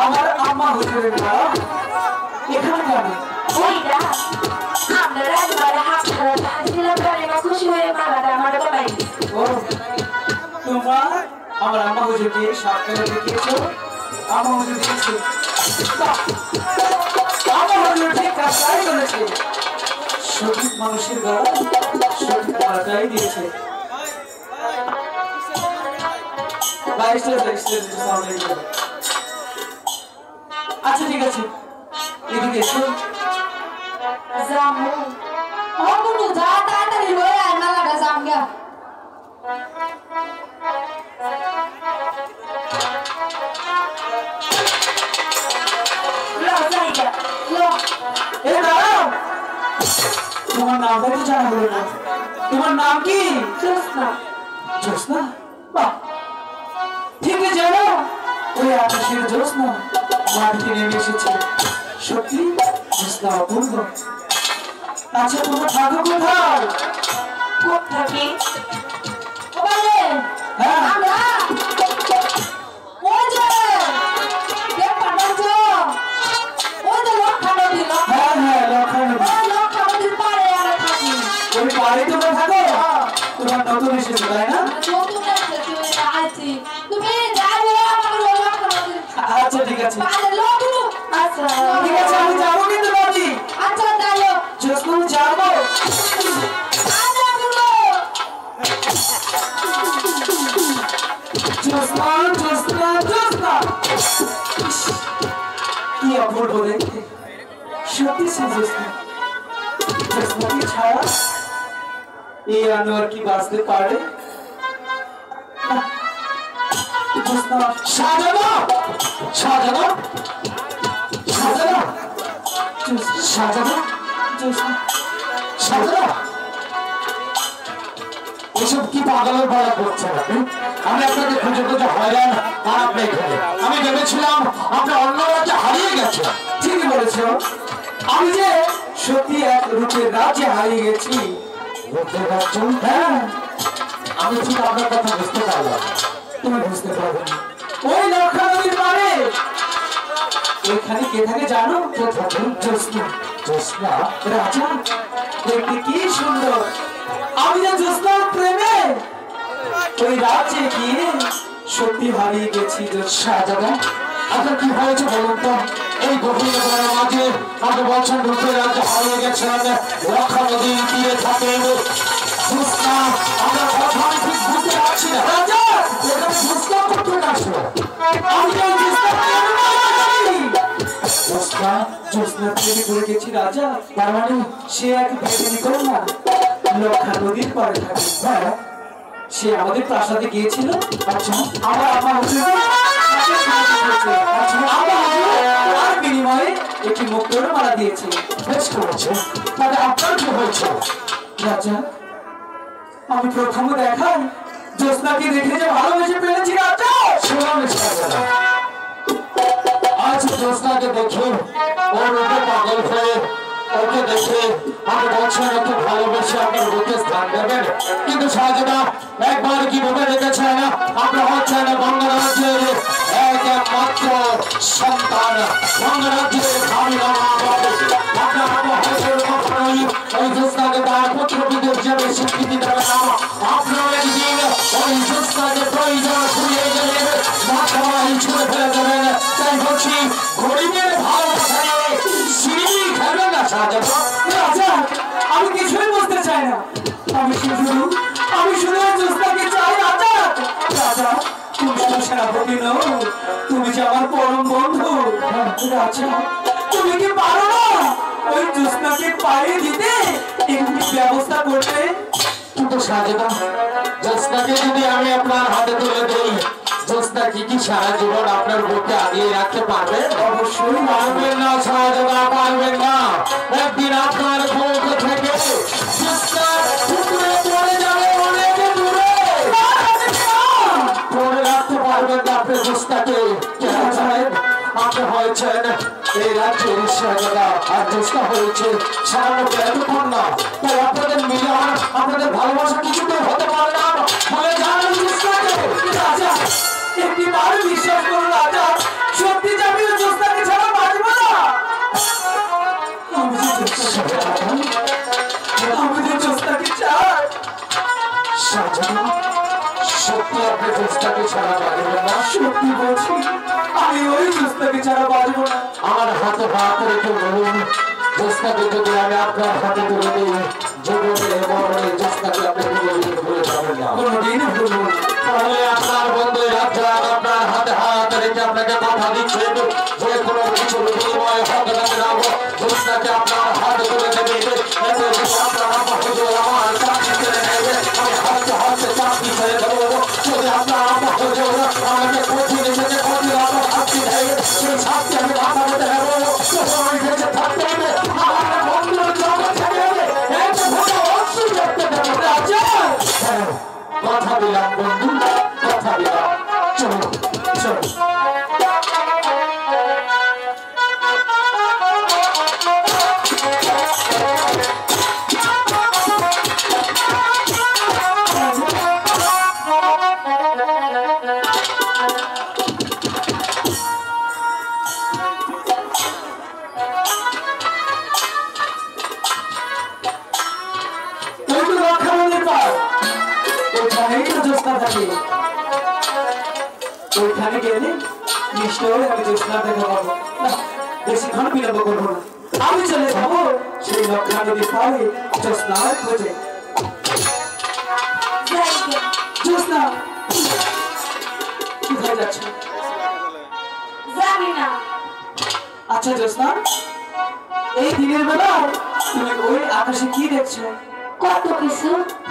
আমার আম্মা হুজুরের মা এখানে কেন? ওইটা আমরা একবার হাত ধরে হাসছিলাম বলে না খুশি হয়ে মালাটা আমার গলায় দিচ্ছে। ও তোমার আমার আম্মা হুজুরকে সাক্ষাৎ দেখিয়েছো? আম্মা হুজুর দিয়েছে, আম্মা হুজুর ঠিক কাজটাই করেছে। সঠিক মানুষের গলা সঠিক মালাটাই দিয়েছে। আচ্ছা ঠিক আছে, এদিকে এসো। জামু ও গুরু যা তাড়াতাড়ি লয়ে আয় মালাটা জামগা। লো যাইগা লো। এ দাঁড়াও, তোমার নামটা তো জানা হলো না। তোমার নাম কি? জোসনা। জোসনা? বাহ, ঠিকই জানো, ওই আকাশের জোসনা মাটিতে নেমে এসেছে। সত্যি জোসনা অপূর্ব। আচ্ছা তোমার থাকো কোথায়? কোথাকি ও বলে হ্যাঁ আমরা ওই যে দেখ পারছো ওই যে লক্ষানো দিল হ্যাঁ হ্যাঁ লক্ষানো ওই লক্ষানো দিল পারে আমরা থাকি। ওই বাড়ি তোমরা থাকো? তোমার নতুন এসেছে তাই না? নতুন এসেছে আছি তুমি যাবে আমার ওই লক্ষানো দিল। আচ্ছা ঠিক আছে, পারে লক্ষানো। আচ্ছা ঠিক আছে, আমি যাবো কিন্তু বাড়ি। আচ্ছা যাও জোসনা যাবো। আচ্ছা গুলো জোসনা জোসনা জোসনা, কি অপূর্ব দেখতে। সত্যি সে জোসনা। জোসনাকে ছাড়া এই আনোয়ার কি বাঁচতে পারে? জোসনা সাজানো সাজানো সাজানো সাজানো জোসনা সাজানো, এসব কি পাগলের বলা করছে আপনি? আমি আপনাকে খুঁজে খুঁজে হয়রান আর আপনি এখানে। আমি ভেবেছিলাম আপনি অন্য রাজ্যে হারিয়ে গেছেন। ঠিকই বলেছ, আমি যে সত্যি এক রূপের রাজ্যে হারিয়ে গেছি। রূপের রাজ্য? হ্যাঁ, আমি ঠিক আপনার কথা বুঝতে পারলাম। তুমি বুঝতে পারবে না। ওই লক্ষা নদীর পারে এখানে কে থাকে জানো? জোসনা। জোসনা রাজা দেখতে কি সুন্দর। আমি যে জোসনার প্রেমে ওই রাজ্যে গিয়ে সত্যি হারিয়ে গেছি। শাহজাদা আপনার কি হয়েছে বলুন তো? এই গভীর মাঝে আপনি বলছেন রূপের রাজ্যে হারিয়ে গেছেন, লক্ষা নদীর তীরে থাকেন। জোসনা আপনার কথা আমি ঠিক বুঝতে পারছি না। রাজা এখানে জোসনা করতে আসলো। আমি যে জোসনা জোসনা প্রেমে পড়ে গেছি রাজা। তার মানে সে এক বেদিনী কন্যা লক্ষা নদীর পাড়ে থাকে। হ্যাঁ, সে আমাদের প্রাসাদে গিয়েছিল। আচ্ছা আমার আর বিনিময়ে একটি মুক্তোর মালা দিয়েছে। বেশ করেছে, তাহলে আপনার কি হয়েছে? রাজা আমি প্রথম দেখায় জোসনাকে দেখে যে ভালোবেসে ফেলেছি রাজা। আজ জোসনাকে দেখে ওর উপরে পাগল হয়ে ওকে দেখে আমি বলছেন একটু ভালোবেসে আপনার বুকে স্থান দেবেন। কিন্তু শাহজাদা একবার কি ভেবে রেখেছেন আপনার হচ্ছেন গঙ্গারাজ্যের একমাত্র সন্তান। গঙ্গারাজ্যের স্বামী আপনার আবহাওয়ার কখনোই ওই জোসনাকে তার পুত্রপিতা হিসেবে স্বীকৃতি দেবে না। আপনার একদিন ওই জোসনাকে প্রয়োজন ঘুরিয়ে গেলেন, মাথায় ছুঁড়ে ফেলে দেবেন। তাই বলছি গরিবের ভালোবাসা সিঁড়ি খেলবেন না শাহজাদা। রাজা আমি কিছুই বুঝতে চাই না। আমি শুধু জোসনাকে চাই রাজা। রাজা তুমি শুধু সেনাপতি নও, তুমি যে আমার পরম বন্ধু। রাজা তুমি কি পারো না পাইয়ে দিতে একটু ব্যবস্থা করতে। কিন্তু সাজেদা জ্যোৎস্নাকে যদি আমি আপনার হাতে তুলে দেই, জ্যোৎস্না কি সারা জীবন আপনার বুকে আগিয়ে রাখতে পারবেন? অবশ্যই পারবেন না সাজেদা, পারবেন না। একদিন আপনার বুক থেকে জ্যোৎস্না টুকরে পড়ে যাবে অনেক দূরে। মনে রাখতে পারবেন না আপনি জ্যোৎস্নাকে। কেন জানেন? আপনি হয়েছেন এই রাজ্যের সাজেদা, আর জ্যোৎস্না হয়েছে সামান্য ব্যর্থপূর্ণা। তাই আপনাদের মিলন, আপনাদের ভালোবাসা কিছুতেই হতে পারে না। বলে জানেন জ্যোৎস্নাকে। রাজা একটি বার বিশ্বাস করুন রাজা, সত্যি যে আমি ওই জ্যোৎস্নাকে ছাড়া বাঁচবো না। আমি যে জ্যোৎস্নাকে চাই। সাজেদা, সত্যি আপনি জ্যোৎস্নাকে ছাড়া বাঁচবেন না? সত্যি বলছি, আমি ওই জ্যোৎস্নাকে ছাড়া বাঁচবো না। আমার হাতে হাত রেখে বলুন, জ্যোৎস্নাকে যদি আমি আপনার হাতে তুলে দিই, জীবনে মরণে জ্যোৎস্নাকে আপনি ভুলে যাবেন না। কোনোদিন ভুলবো না। তাহলে আপনার বন্ধু রাজা আপনার হাতে হাত রেখে আপনাকে কথা দিচ্ছেন, যে কোনো কিছুর বিনিময়ে হাতে হাতে রাখবো, জ্যোৎস্নাকে আপনার হাতে তুলে দেবে। এতে যদি আপনার আপা হুজুর আমার চাকরি ছেড়ে নেবে, আমি হাতে হাতে চাকরি ছেড়ে দেবো। যদি আপনার আপা হুজুর আমাকে কঠিন থেকে কঠিন আপনার শাস্তি দেয়, সেই শাস্তি আমি মাথা পেতে নেবো। আমি বেঁচে থাকতে হবে, আমার বন্ধুর জগৎ ছেড়ে হবে, একটা ভালো অংশ দেখতে দেবো রাজা। কথা দিলাম বন্ধু, কথা দিলাম। চলো চলো। ওইখানে গেলে নিশ্চয়ই আমি জ্যোৎস্না দেখা পাবো না। বেশিক্ষণ বিলম্ব করবো না, আমি চলে যাবো সেই লক্ষা নদীর পাড়ে জ্যোৎস্নার খোঁজে। জ্যোৎস্না কোথায় যাচ্ছ? জানি না। আচ্ছা জ্যোৎস্না, এই দিনের বেলা তুমি ওই আকাশে কি দেখছো? কত কিছু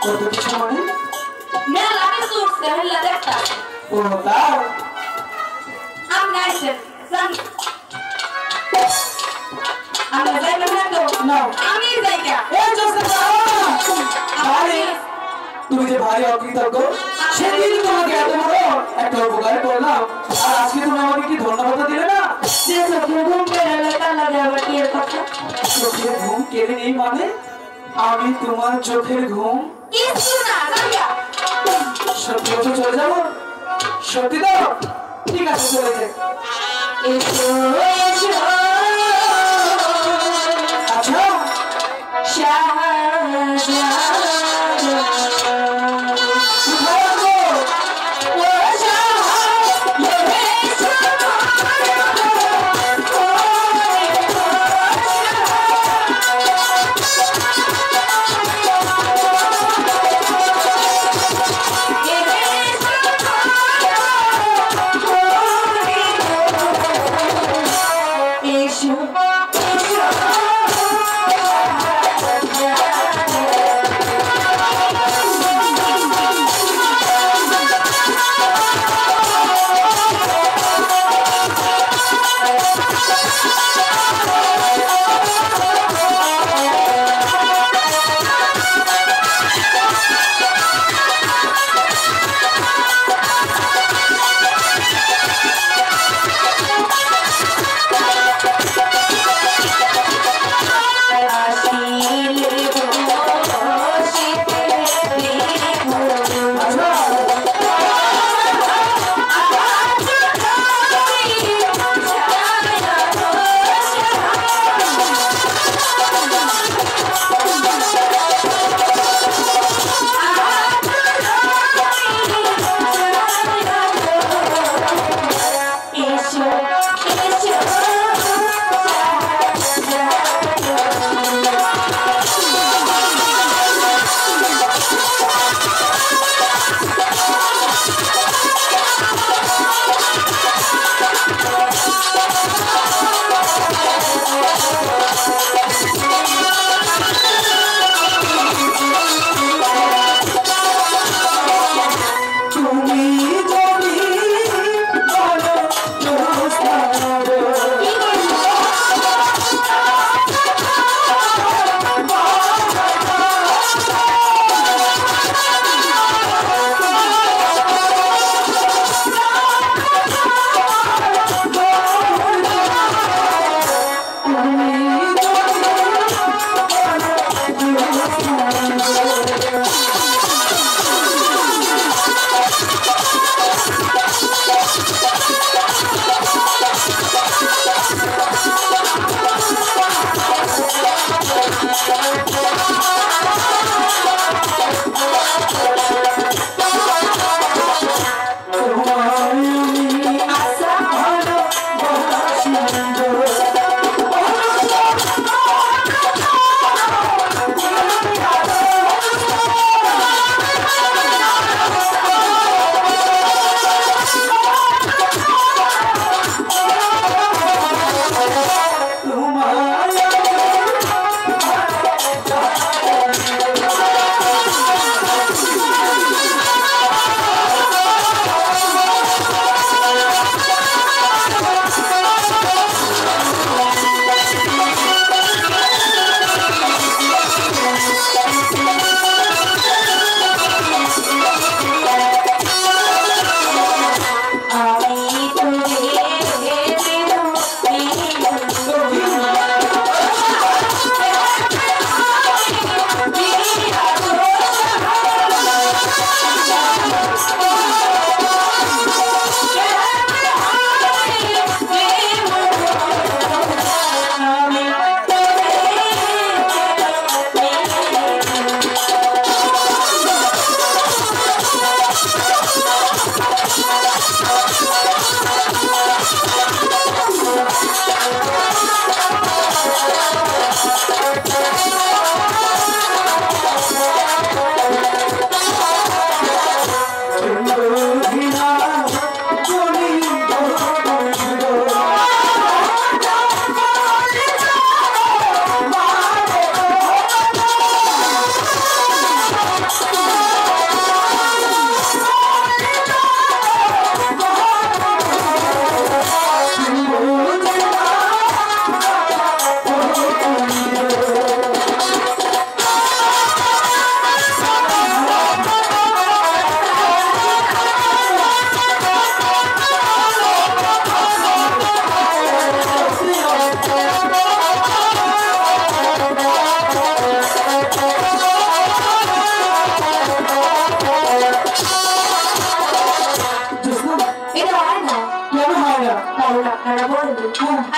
কত কিছু মানে? মেলা কিছু উঠছে হেলা দেখতা। ও তার আপনি আইছেন জানি। আমরা যাইবেন না তো? না। আমি যাইগা। এই জ্যোৎস্না যাও না। আরে, তুমি যে ভারী অকৃতজ্ঞ, সেদিন তোমাকে এত বড় একটা উপকার করলাম, আর আজকে তুমি আমাকে কি ধন্যবাদ দিলে না? যে চোখের ঘুম পেলে তালা দেওয়া কি এর কথা? চোখের ঘুম কেড়ে নেই মানে? আমি তোমার চোখের ঘুম কিছু না যাইগা। সত্যি বছর চলে যাবো? সত্যি তো? ঠিক আছে চলে যাই। এসো এসো আচ্ছা শাহজাহান। কোথায় আছো? এই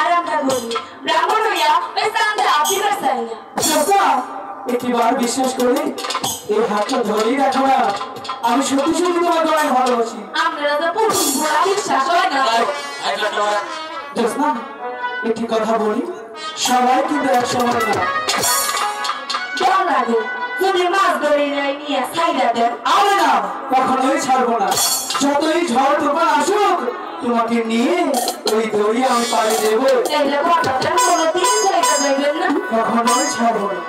আর আমরা বলি ব্রাহ্মণ হইয়া ওই স্থানটা আপিবার চাই না। চাচা একটিবার বিশ্বাস করি এই হাতটা ধরেই রাখো না, আমি সত্যি সত্যি তোমার তোমায় ভালোবাসি। আমরা তো পুরুষ ভোলা বিশ্বাস হয় না। জোসনা একটি কথা বলি, সবাই কিন্তু এক সময় না। কেমন লাগে যদি মাছ ধরে নিয়ে সাইডা দেন? আমি না কখনোই ছাড়বো না, যতই ঝড় তুফান আসুক তোমাকে নিয়ে ওই দড়ি আমি পাড়ি দেবো, তাইলে ঘটনাটা কোনো দিন সাইডা দেবেন না। কখনোই ছাড়বো না।